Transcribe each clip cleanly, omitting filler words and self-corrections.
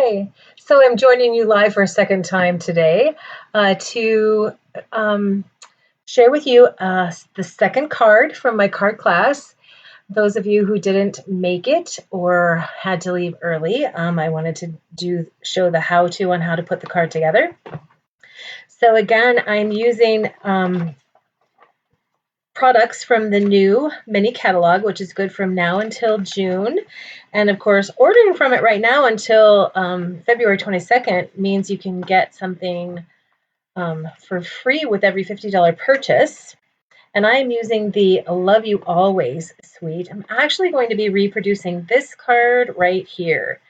Hi. So I'm joining you live for a second time today to share with you the second card from my card class. Those of you who didn't make it or had to leave early, I wanted to show the how-to on how to put the card together. So again, I'm using products from the new mini catalog, which is good from now until June. And of course, ordering from it right now until February 22nd means you can get something for free with every $50 purchase. And I'm using the Love You Always suite. I'm actually going to be reproducing this card right here,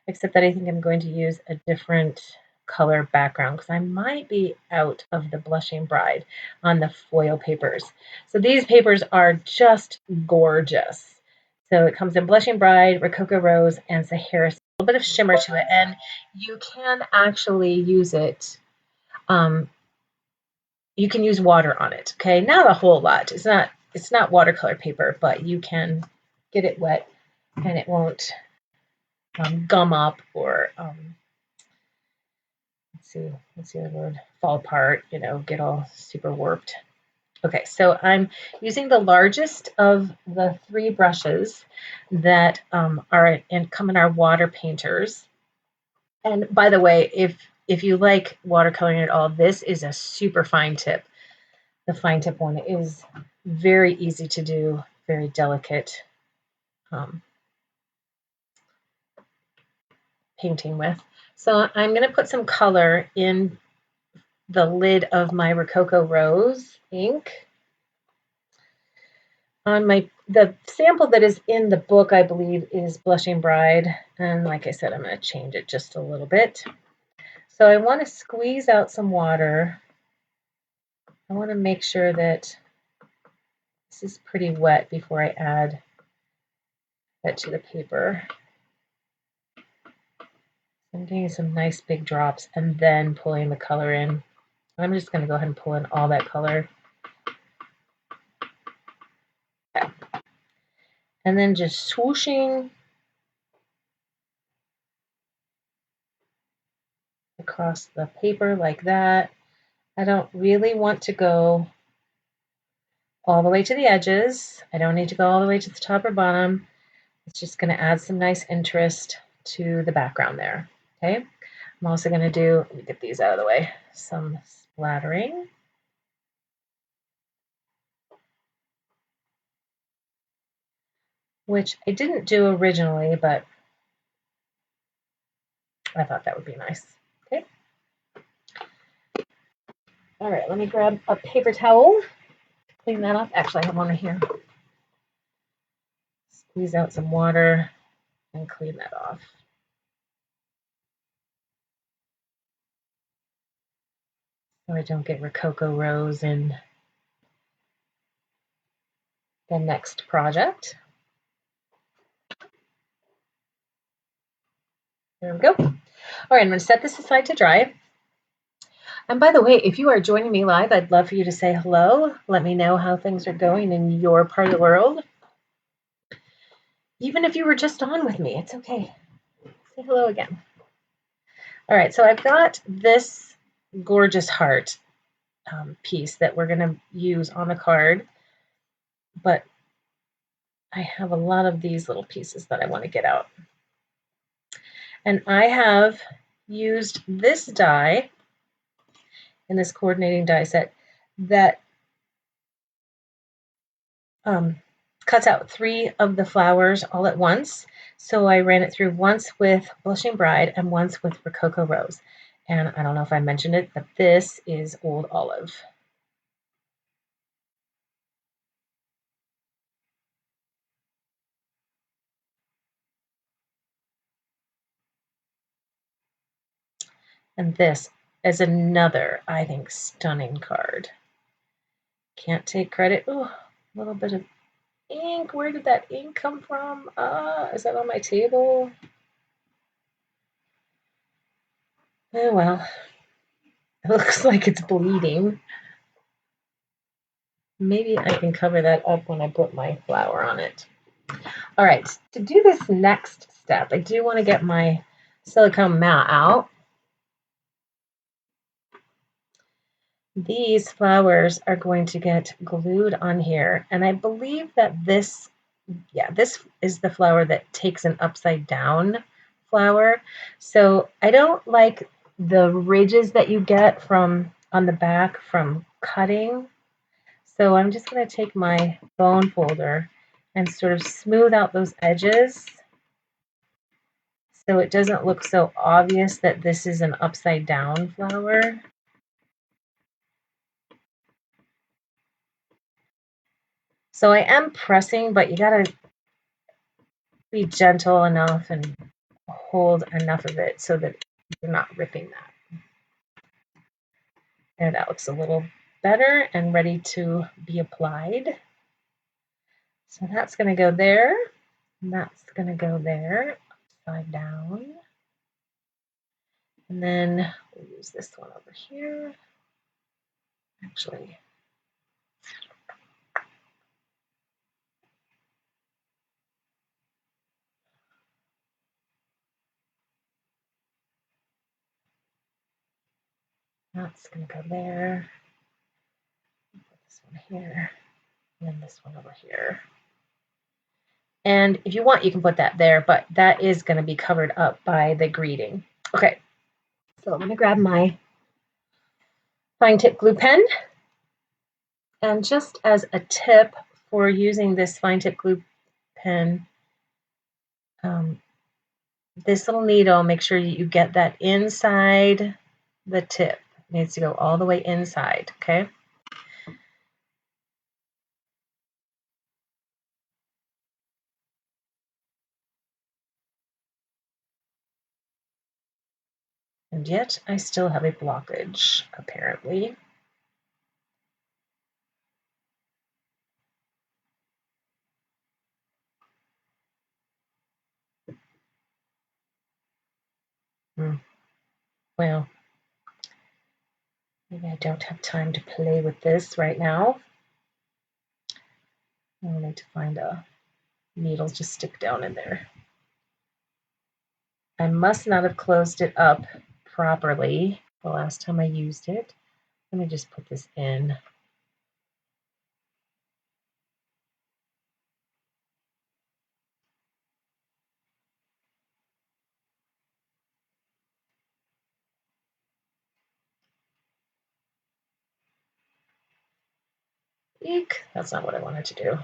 except that I think I'm going to use a different color background because I might be out of the Blushing Bride on the foil papers. So these papers are just gorgeous. So it comes in Blushing Bride, Rococo Rose, and Sahara. A little bit of shimmer to it, and you can actually use it. You can use water on it. Okay, not a whole lot. It's not watercolor paper, but you can get it wet, and it won't gum up or what's the other word? Fall apart, get all super warped. Okay, so I'm using the largest of the three brushes that come in our water painters. And by the way, if you like watercoloring at all, this is a super fine tip. The fine tip one is very easy to do, very delicate painting with. So I'm going to put some color in the lid of my Rococo Rose ink. On the sample that is in the book, I believe, is Blushing Bride. And like I said, I'm going to change it just a little bit. So I want to squeeze out some water. I want to make sure that this is pretty wet before I add that to the paper. I'm getting some nice big drops and then pulling the color in. I'm just going to go ahead and pull in all that color. Okay. And then just swooshing across the paper like that. I don't really want to go all the way to the edges. I don't need to go all the way to the top or bottom. It's just going to add some nice interest to the background there. Okay. I'm also going to do, let me get these out of the way, some splattering. Which I didn't do originally, but I thought that would be nice. Okay. All right, let me grab a paper towel, clean that up. Actually, I have one right here. Squeeze out some water and clean that off. So I don't get Rococo Rose in the next project. There we go. All right, I'm going to set this aside to dry. And by the way, if you are joining me live, I'd love for you to say hello. Let me know how things are going in your part of the world. Even if you were just on with me, it's okay. Say hello again. All right, so I've got this gorgeous heart piece that we're going to use on the card, but I have a lot of these little pieces that I want to get out. And I have used this die in this coordinating die set that cuts out 3 of the flowers all at once. So I ran it through once with Blushing Bride and once with Rococo Rose. And I don't know if I mentioned it, but this is Old Olive. And this is another, I think, stunning card. Can't take credit. Oh, a little bit of ink. Where did that ink come from? Is that on my table? Oh, well. It looks like it's bleeding. Maybe I can cover that up when I put my flower on it. All right, to do this next step, I do want to get my silicone mat out. These flowers are going to get glued on here, and I believe that this is the flower that takes an upside down flower. So I don't like the ridges that you get from on the back from cutting. So I'm just going to take my bone folder and sort of smooth out those edges so it doesn't look so obvious that this is an upside down flower. So I am pressing, but you gotta be gentle enough and hold enough of it so that you're not ripping that. There, that looks a little better and ready to be applied. So that's gonna go there, and that's gonna go there, upside down. And then we'll use this one over here. Actually, that's gonna go there. Put this one here, and then this one over here. And if you want, you can put that there, but that is going to be covered up by the greeting. Okay, so I'm going to grab my fine tip glue pen. And just as a tip for using this fine tip glue pen, this little needle, make sure you get that inside the tip. It needs to go all the way inside, okay? And yet I still have a blockage, apparently. Well, maybe I don't have time to play with this right now. I'll need to find a needle to stick down in there. I must not have closed it up properly the last time I used it. Let me just put this in. Eek, that's not what I wanted to do.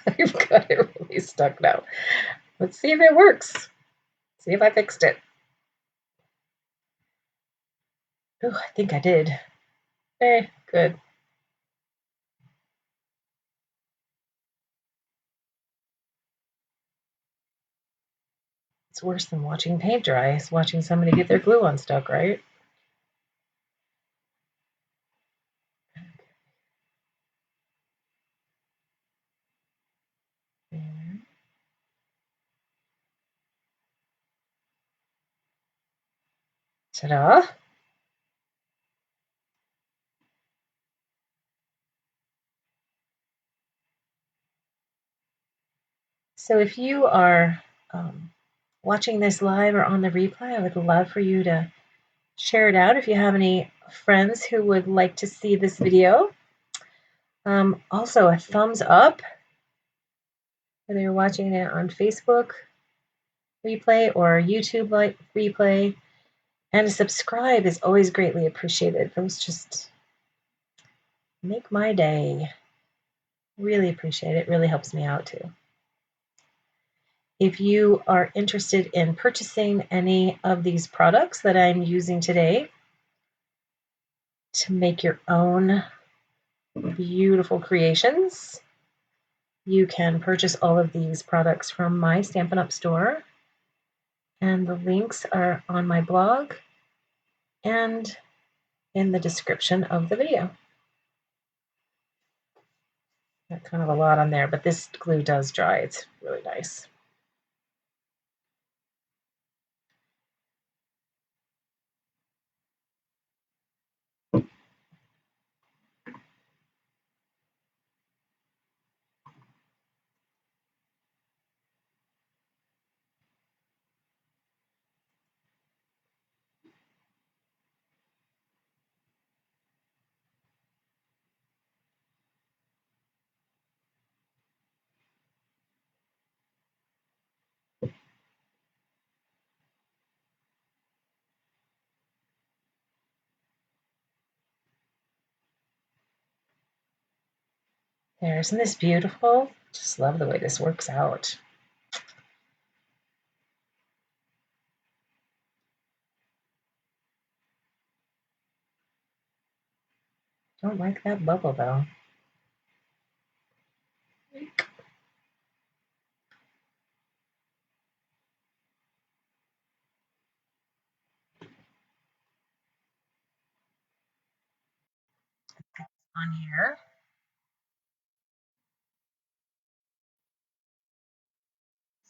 I've got it really stuck now. Let's see if it works. See if I fixed it. Oh, I think I did. Good. It's worse than watching paint dry. It's watching somebody get their glue unstuck, right? Ta-da! So if you are watching this live or on the replay, I would love for you to share it out if you have any friends who would like to see this video. Also, a thumbs up, whether you're watching it on Facebook replay or YouTube replay, and a subscribe is always greatly appreciated. Those just make my day. Really appreciate it. Really helps me out too. If you are interested in purchasing any of these products that I'm using today to make your own beautiful creations, you can purchase all of these products from my Stampin' Up! Store. And the links are on my blog and in the description of the video. Got kind of a lot on there, but this glue does dry. It's really nice. There, isn't this beautiful? Just love the way this works out. Don't like that bubble though. On here.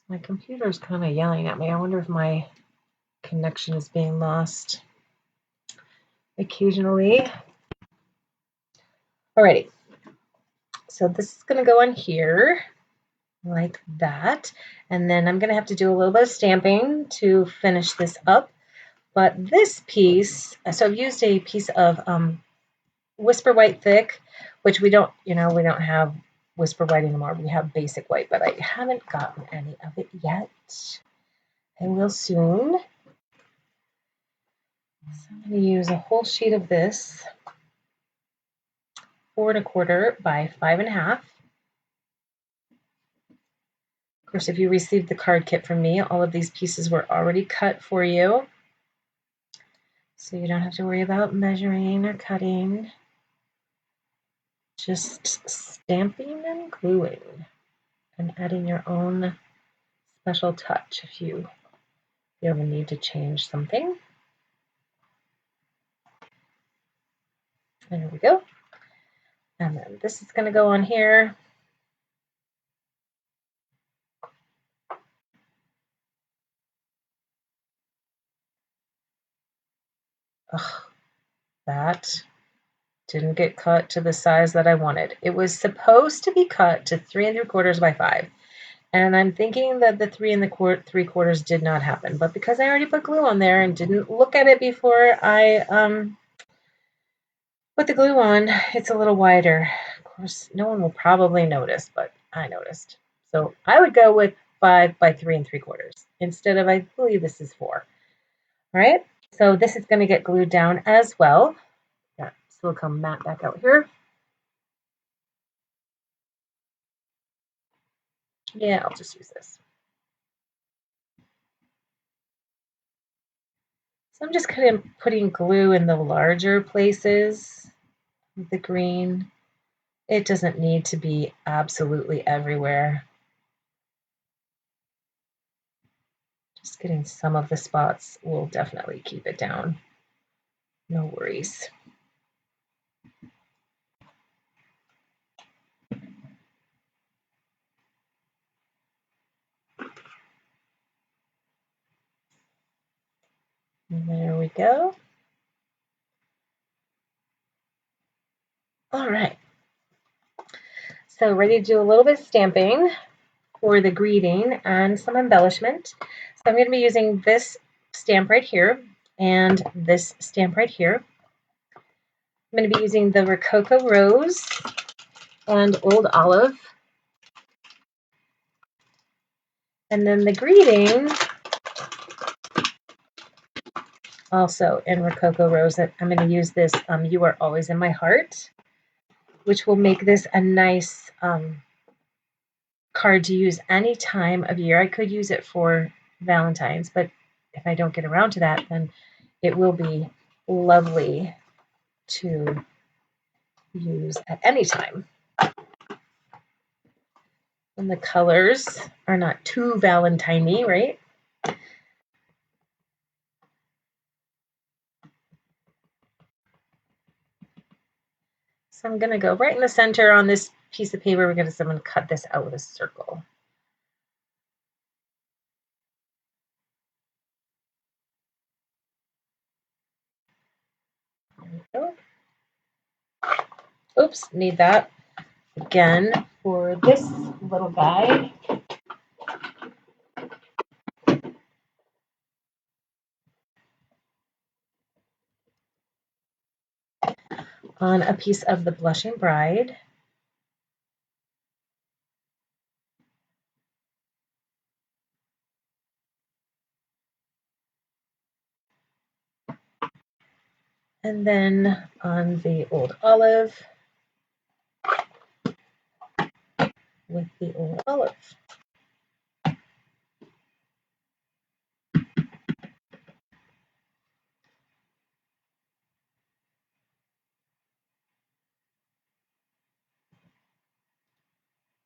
My computer's kind of yelling at me. I wonder if my connection is being lost occasionally. Alrighty, so this is going to go on here like that, and then I'm going to have to do a little bit of stamping to finish this up. But this piece, so I've used a piece of Whisper White Thick, which we don't have Whisper White anymore. We have Basic White, but I haven't gotten any of it yet. I will soon. So I'm going to use a whole sheet of this, 4 1/4 by 5 1/2. Of course, if you received the card kit from me, all of these pieces were already cut for you. So you don't have to worry about measuring or cutting. Just stamping and gluing and adding your own special touch if you ever need to change something. There we go. And then this is going to go on here. Ugh, that didn't get cut to the size that I wanted. It was supposed to be cut to 3 3/4 by 5. And I'm thinking that the 3 3/4 did not happen. But because I already put glue on there and didn't look at it before I put the glue on, it's a little wider. Of course, no one will probably notice, but I noticed. So I would go with 5 by 3 3/4 instead of, I believe this is 4. All right, so this is going to get glued down as well. Got silicone mat back out here. Yeah, I'll just use this. So I'm just kind of putting glue in the larger places with the green. It doesn't need to be absolutely everywhere. Just getting some of the spots will definitely keep it down. No worries. And there we go. All right. So ready to do a little bit of stamping for the greeting and some embellishment. So I'm going to be using this stamp right here and this stamp right here. I'm going to be using the Rococo Rose and Old Olive. And then the greeting, also in Rococo Rose, I'm going to use this You Are Always in My Heart, which will make this a nice card to use any time of year. I could use it for Valentine's, but if I don't get around to that, then it will be lovely to use at any time. And the colors are not too Valentine-y, right? So I'm going to go right in the center on this piece of paper. I'm going to cut this out with a circle. There we go. Oops, need that again for this little guy. On a piece of the Blushing Bride. And then on the Old Olive. with the old olive.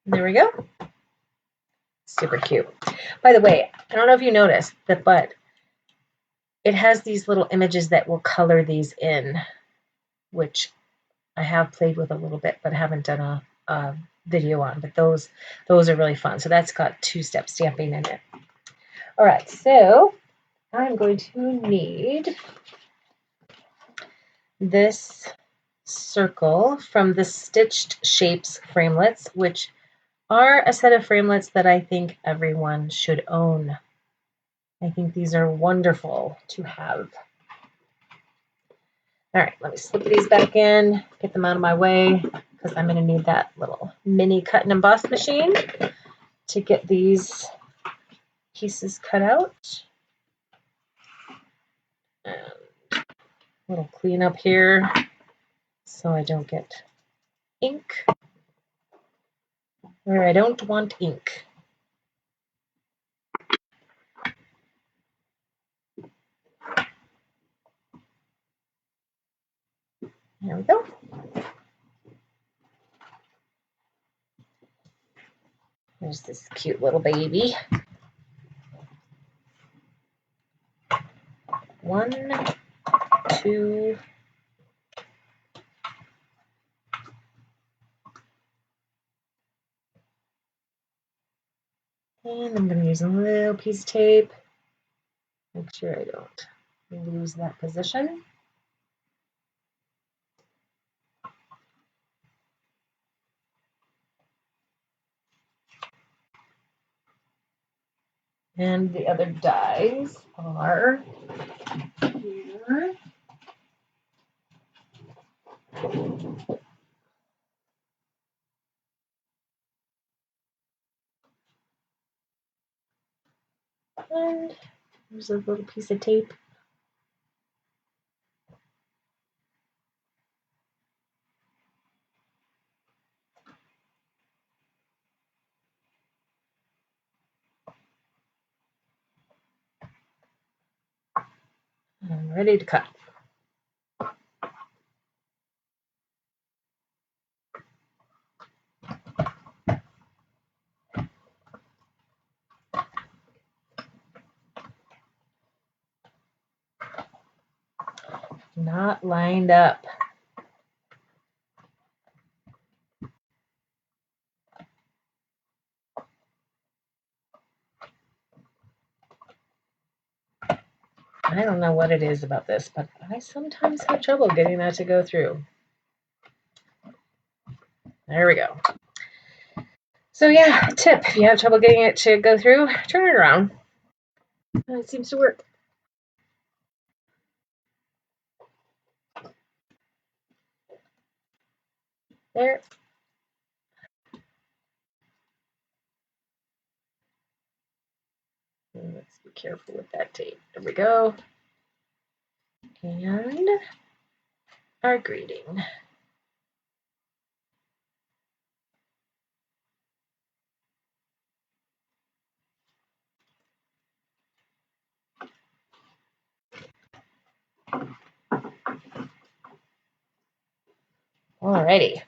There we go. Super cute. By the way, I don't know if you noticed that, but it has these little images that will color these in, which I have played with a little bit, but haven't done a video on. But those are really fun. So that's got two-step stamping in it. All right, so I'm going to need this circle from the Stitched Shapes framelits, which are a set of framelits that I think everyone should own. I think these are wonderful to have. All right, let me slip these back in, get them out of my way, because I'm going to need that little mini cut and emboss machine to get these pieces cut out. And a little cleanup here so I don't get ink where I don't want ink. There we go. There's this cute little baby. 1, 2, and I'm going to use a little piece of tape. Make sure I don't lose that position. And the other dies are here. And there's a little piece of tape. I'm ready to cut. Not lined up. I don't know what it is about this, but I sometimes have trouble getting that to go through. There we go. So yeah, tip, if you have trouble getting it to go through, turn it around. It seems to work. There. Let's be careful with that tape. There we go. And our greeting. Alrighty.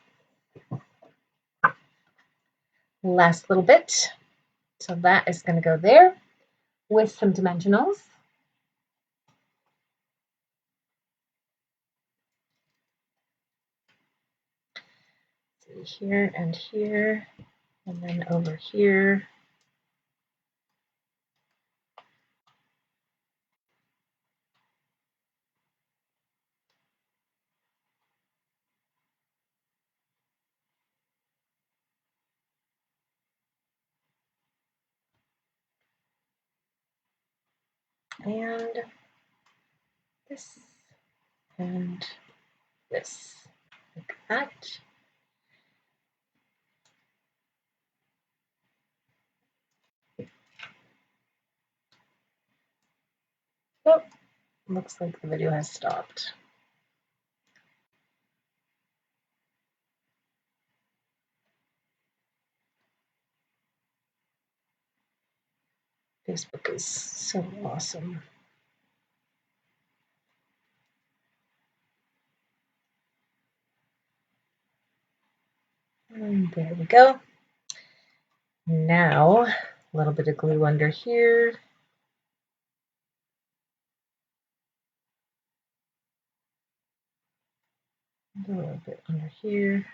Last little bit. So that is going to go there with some dimensionals. See here and here, and then over here. And this and this, like that. Oh, looks like the video has stopped. Facebook is so awesome. And there we go. Now, a little bit of glue under here. A little bit under here.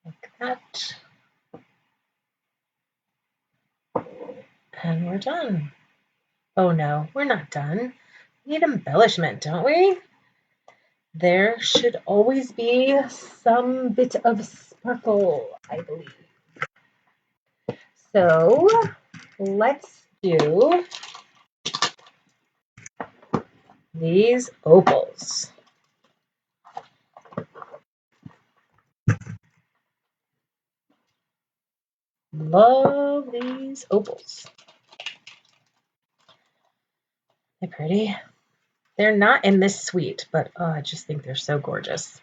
Like that. And we're done. Oh no, we're not done. We need embellishment, don't we? There should always be some bit of sparkle, I believe. So let's do these opals. Love these opals. They're pretty. They're not in this suite, but oh, I just think they're so gorgeous.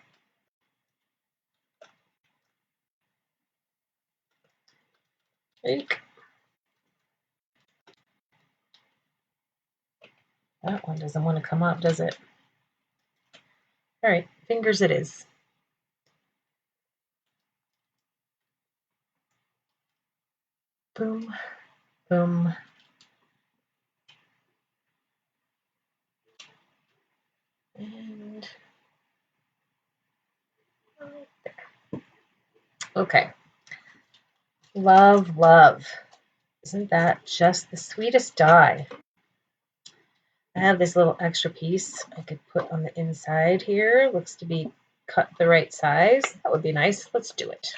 Eek. That one doesn't want to come up, does it? All right, fingers it is. Boom, boom. And right there. Okay. Love, love. Isn't that just the sweetest die? I have this little extra piece I could put on the inside here. Looks to be cut the right size. That would be nice. Let's do it.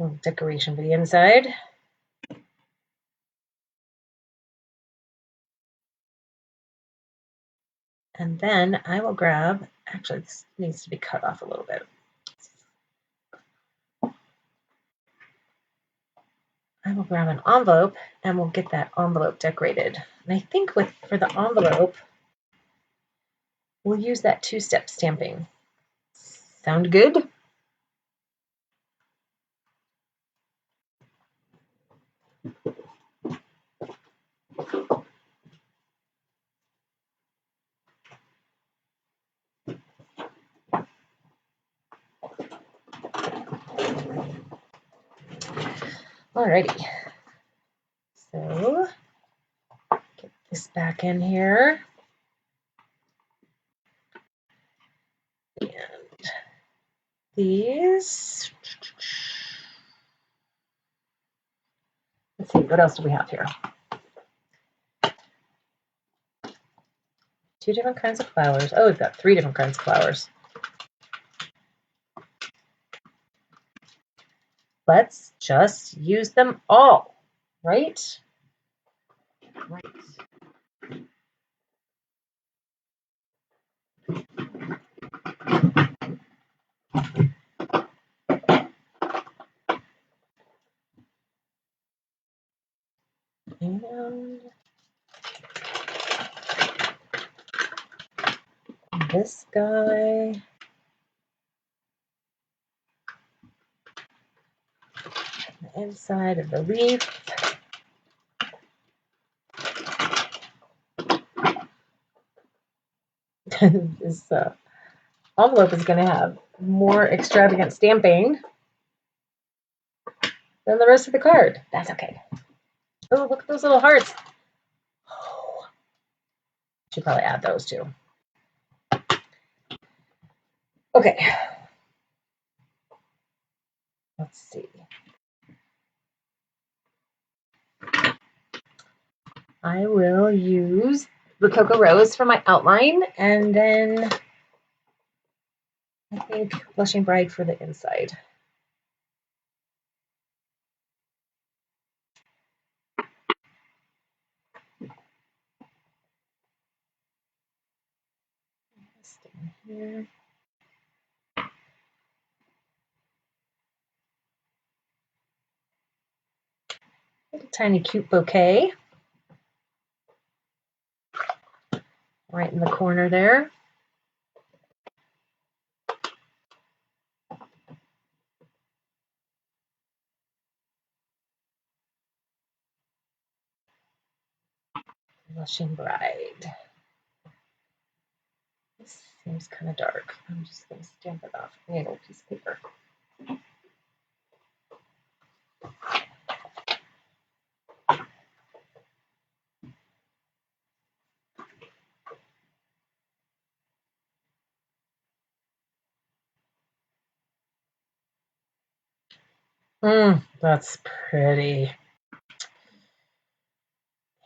A little decoration for the inside. And then I will grab, actually this needs to be cut off a little bit. I will grab an envelope and we'll get that envelope decorated. And I think for the envelope, we'll use that two-step stamping. Sound good? Alrighty. So get this back in here. And these. Let's see, what else do we have here? Two different kinds of flowers. Oh, we've got three different kinds of flowers. Let's just use them all, right? Right. And this guy. The inside of the leaf. This envelope is going to have more extravagant stamping than the rest of the card. That's okay. Oh, look at those little hearts. Oh, should probably add those too. Okay. Let's see. I will use the Cocoa Rose for my outline, and then I think Blushing Bride for the inside. Here. Little tiny cute bouquet right in the corner there. Blushing Bride. This seems kind of dark. I'm just going to stamp it off. I need a piece of paper. That's pretty.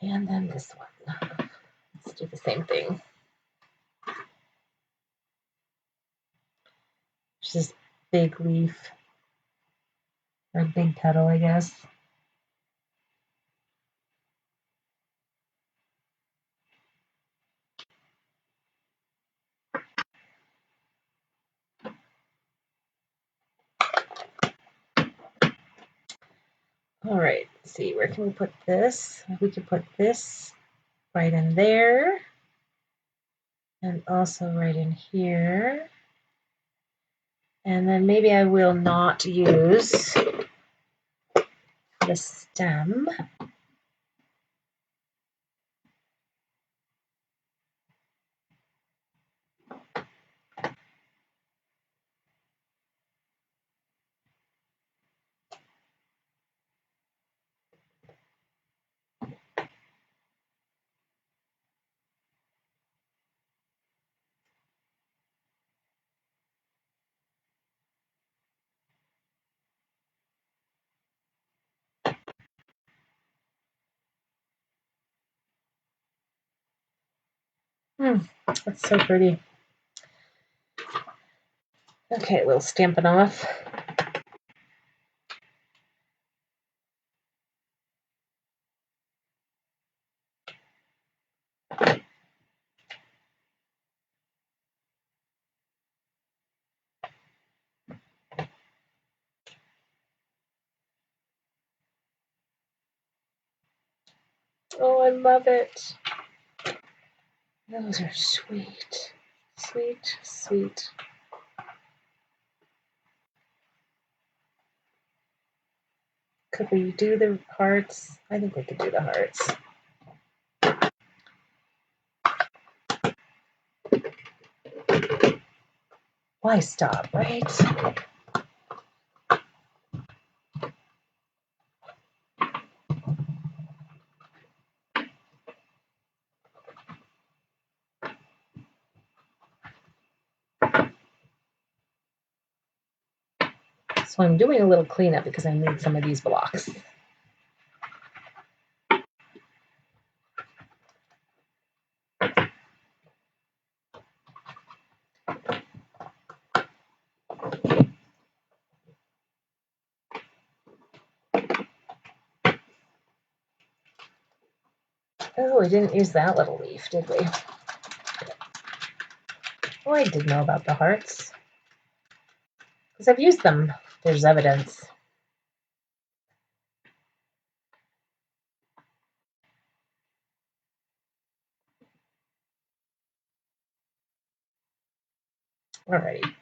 And then this one. Let's do the same thing. It's this big leaf, or big petal, I guess. All right, let's see, where can we put this? We could put this right in there, and also right in here. And then maybe I will not use the stem. That's so pretty. Okay, we'll stamp it off. Oh, I love it. Those are sweet. Sweet, sweet. Could we do the hearts? I think we could do the hearts. Why stop, right? So I'm doing a little cleanup because I need some of these blocks. Oh, we didn't use that little leaf, did we? Oh, I did know about the hearts. Because I've used them. There's evidence. Alrighty.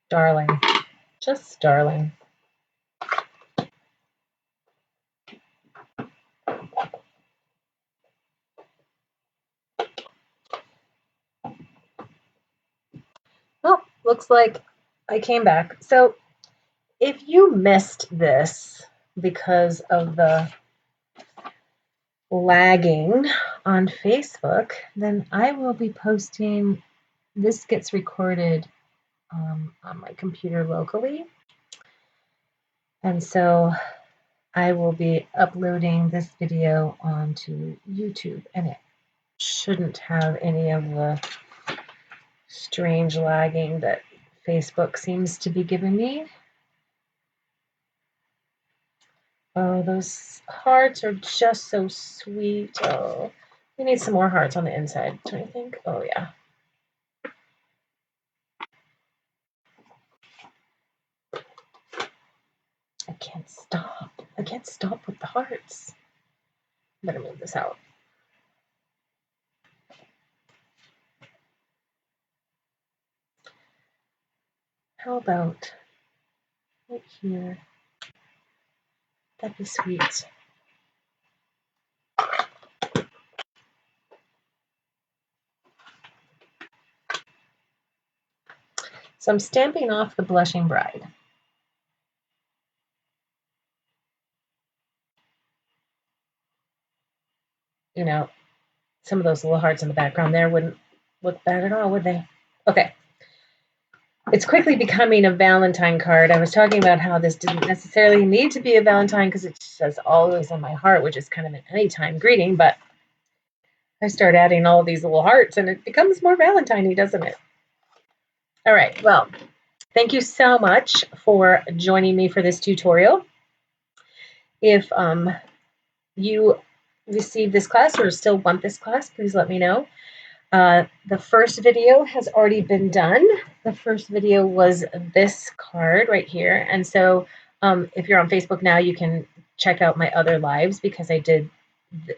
Darling. Just darling. Oh, looks like I came back. So if you missed this because of the lagging on Facebook, then I will be posting, this gets recorded on my computer locally. And so I will be uploading this video onto YouTube, and it shouldn't have any of the strange lagging that Facebook seems to be giving me. Oh, those hearts are just so sweet. Oh, we need some more hearts on the inside, don't you think? Oh, yeah. I can't stop. I can't stop with the hearts. Better move this out. How about right here? That'd be sweet. So I'm stamping off the Blushing Bride. You know, some of those little hearts in the background there wouldn't look bad at all, would they? Okay. It's quickly becoming a Valentine card. I was talking about how this didn't necessarily need to be a Valentine because it says always in my heart, which is kind of an anytime greeting, but I start adding all these little hearts and it becomes more Valentine-y, doesn't it? All right, well, thank you so much for joining me for this tutorial. If you received this class or still want this class, please let me know. The first video has already been done. The first video was this card right here. And so if you're on Facebook now, you can check out my other lives because I did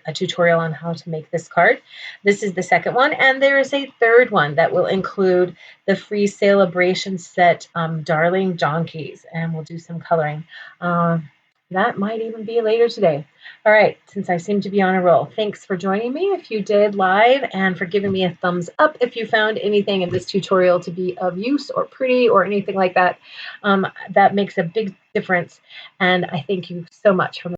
a tutorial on how to make this card. This is the second one, and there is a third one that will include the free celebration set, Darling Donkeys, and we'll do some coloring. That might even be later today. All right, since I seem to be on a roll, thanks for joining me if you did live and for giving me a thumbs up if you found anything in this tutorial to be of use or pretty or anything like that. That makes a big difference, and I thank you so much for